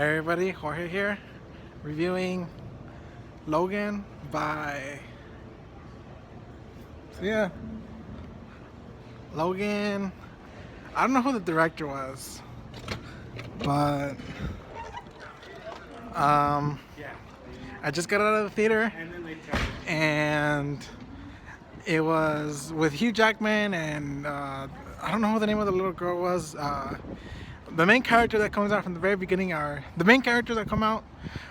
Hey everybody, Jorge here, reviewing Logan by, yeah, Logan. I don't know who the director was, but um, I just got out of the theater and it was with Hugh Jackman and I don't know who the name of the little girl was. The main character that comes out from the very beginning are the main characters that come out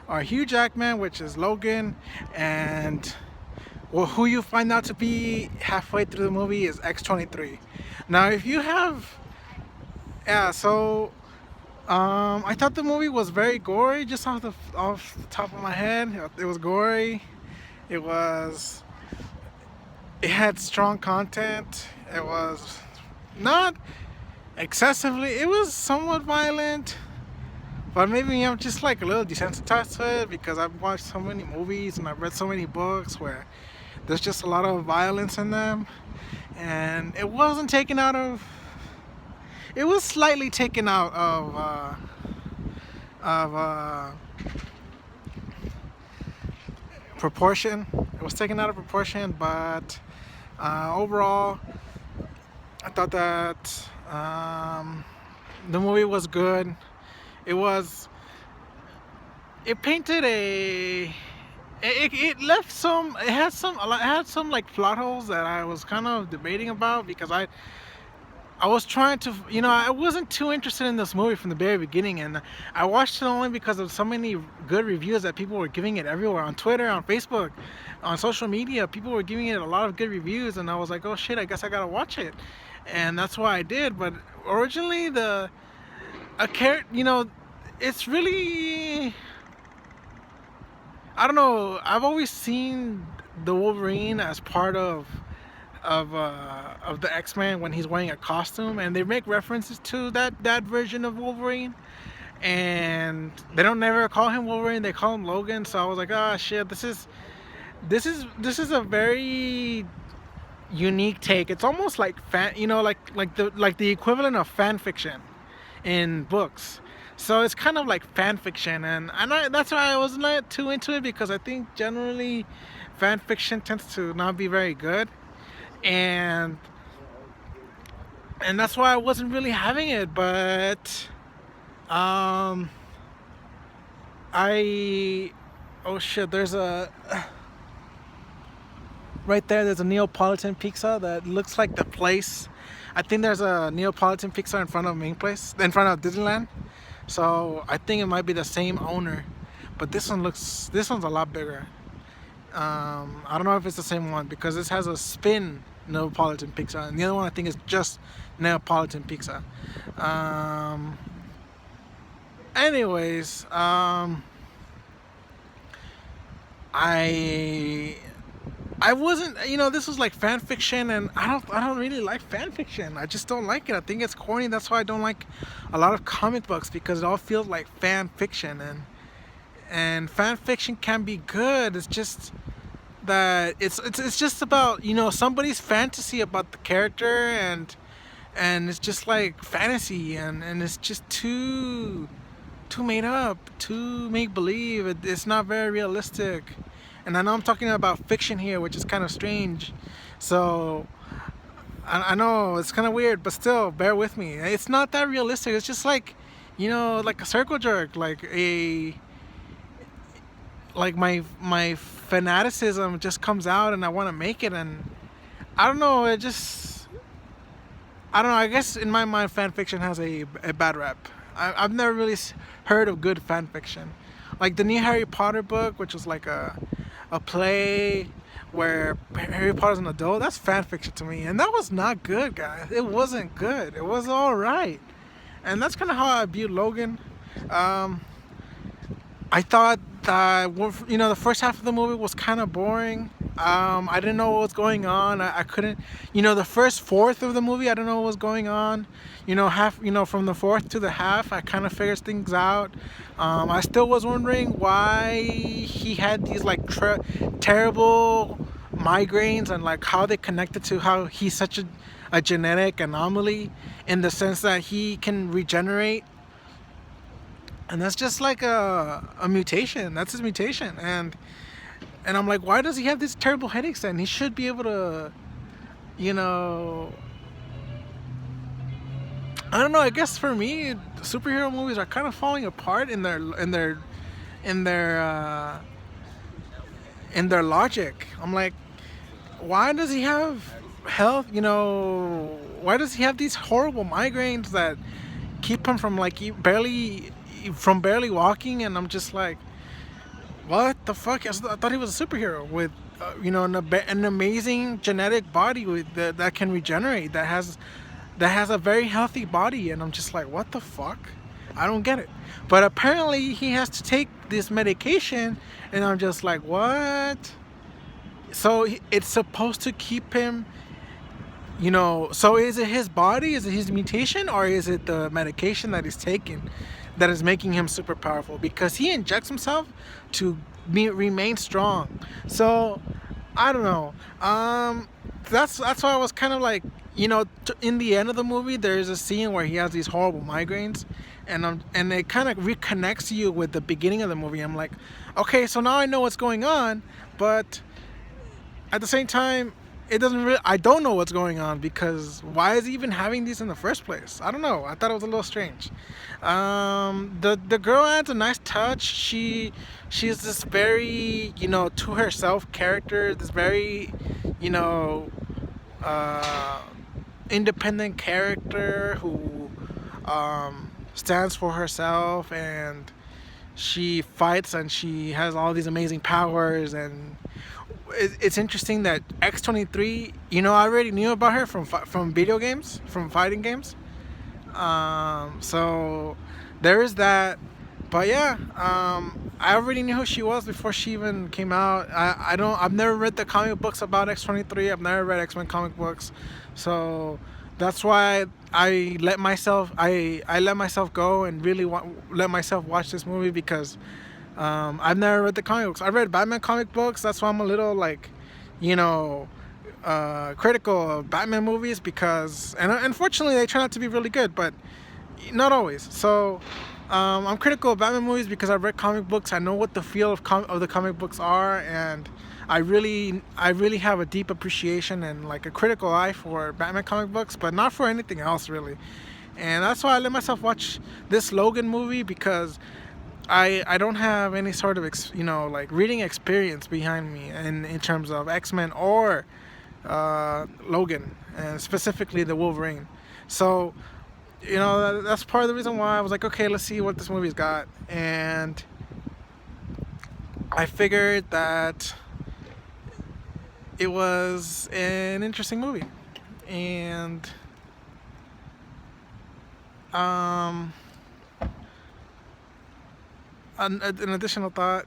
are Hugh Jackman, which is Logan, and well, who you find out to be halfway through the movie is X-23. Now, if you have, yeah, so I thought the movie was very gory, just off the top of my head. It was gory. It was. It had strong content. It was not excessively. It was somewhat violent, but maybe I'm just like a little desensitized to it because I've watched so many movies and I've read so many books where there's just a lot of violence in them, and it wasn't taken out of. It was slightly taken out of proportion. It was taken out of proportion, but overall, I thought that the movie was good. It was. It painted a. It left some. It had some. It had some like plot holes that I was kind of debating about because I was trying to, I wasn't too interested in this movie from the very beginning, and I watched it only because of so many good reviews that people were giving it everywhere on Twitter, on Facebook, on social media. People were giving it a lot of good reviews, and I was like, oh shit, I guess I gotta watch it, and that's why I did. But originally, it's really, I don't know. I've always seen the Wolverine as part of the X-Men when he's wearing a costume, and they make references to that version of Wolverine, and they don't never call him Wolverine, they call him Logan. So I was like, oh shit, this is a very unique take. It's almost like like the equivalent of fan fiction in books. So it's kind of like fan fiction, and that's why I wasn't like too into it, because I think generally fan fiction tends to not be very good, and that's why I wasn't really having it. But I oh shit, there's a right there, there's a Neapolitan pizza that looks like the place. I think there's a Neapolitan pizza in front of in front of Disneyland, so I think it might be the same owner, but this one's a lot bigger. I don't know if it's the same one because this has a spin Neapolitan pizza, and the other one I think is just Neapolitan pizza. Anyways, I wasn't, this was like fan fiction, and I don't really like fan fiction. I just don't like it. I think it's corny. That's why I don't like a lot of comic books, because it all feels like fan fiction, and fan fiction can be good. It's just that it's just about somebody's fantasy about the character, and it's just like fantasy, and it's just too made up, too make believe. It's not very realistic, and I know I'm talking about fiction here, which is kind of strange. So I know it's kind of weird, but still bear with me. It's not that realistic. It's just like like a circle jerk, like my fanaticism just comes out, and I want to make it, and I don't know, I don't know, I guess in my mind fan fiction has a bad rep. I've never really heard of good fan fiction, like the new Harry Potter book, which was like a play where Harry Potter's an adult. That's fan fiction to me, and that was not good, guys. It wasn't good. It was all right, and that's kind of how I viewed Logan. I thought that the first half of the movie was kind of boring. I didn't know what was going on. I couldn't, the first fourth of the movie, I don't know what was going on. From the fourth to the half, I kind of figured things out. I still was wondering why he had these like terrible migraines, and like how they connected to how he's such a genetic anomaly, in the sense that he can regenerate and that's just like a mutation. That's his mutation, and I'm like, why does he have these terrible headaches? Then he should be able to, you know, I don't know. I guess for me, superhero movies are kind of falling apart in their uh, in their logic. I'm like, why does he have health? Why does he have these horrible migraines that keep him from like barely walking? And I'm just like, what the fuck? I thought he was a superhero with, an amazing genetic body that can regenerate, that has a very healthy body, and I'm just like, what the fuck? I don't get it. But apparently he has to take this medication, and I'm just like, what? So it's supposed to keep him, so is it his body? Is it his mutation? Or is it the medication that he's taking that is making him super powerful? Because he injects himself to remain strong. So I don't know. That's why I was kind of like, in the end of the movie, there's a scene where he has these horrible migraines, and it kind of reconnects you with the beginning of the movie. I'm like, okay, so now I know what's going on, but at the same time, I don't know what's going on, because why is he even having these in the first place? I don't know. I thought it was a little strange. The girl adds a nice touch. She's this very, to herself character, this very, you know, independent character who stands for herself, and she fights, and she has all these amazing powers. And it's interesting that X-23, I already knew about her from video games, from fighting games. So there is that. But yeah, I already knew who she was before she even came out. I've never read the comic books about X-23. I've never read X-Men comic books, so that's why I let myself go and really let myself watch this movie, because I've never read the comic books. I read Batman comic books. That's why I'm a little like, critical of Batman movies, because, and unfortunately they turn out to be really good, but not always. So I'm critical of Batman movies because I've read comic books. I know what the feel of the comic books are, and I really have a deep appreciation and like a critical eye for Batman comic books, but not for anything else really. And that's why I let myself watch this Logan movie, because I don't have any sort of like reading experience behind me in terms of X-Men or Logan, and specifically the Wolverine. So that's part of the reason why I was like, okay, let's see what this movie's got. And I figured that it was an interesting movie. And an additional thought,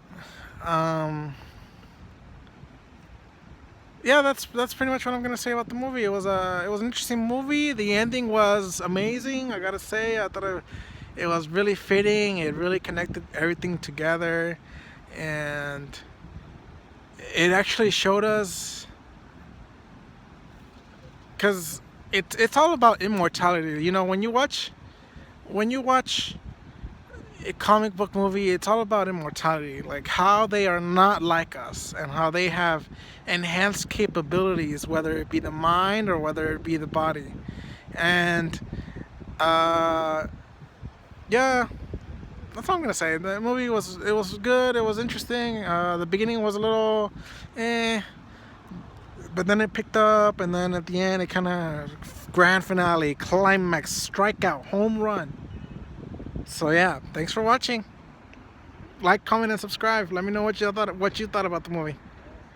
yeah, that's pretty much what I'm gonna say about the movie. It was an interesting movie. The ending was amazing. I gotta say, I thought it was really fitting. It really connected everything together, and it actually showed us, because it's all about immortality. When you watch a comic book movie, it's all about immortality, like how they are not like us and how they have enhanced capabilities, whether it be the mind or whether it be the body. And yeah, that's all I'm gonna say. The movie was good. It was interesting. The beginning was a little but then it picked up, and then at the end it kind of grand finale, climax, strikeout, home run. So yeah, thanks for watching. Like, comment, and subscribe. Let me know what you thought about the movie.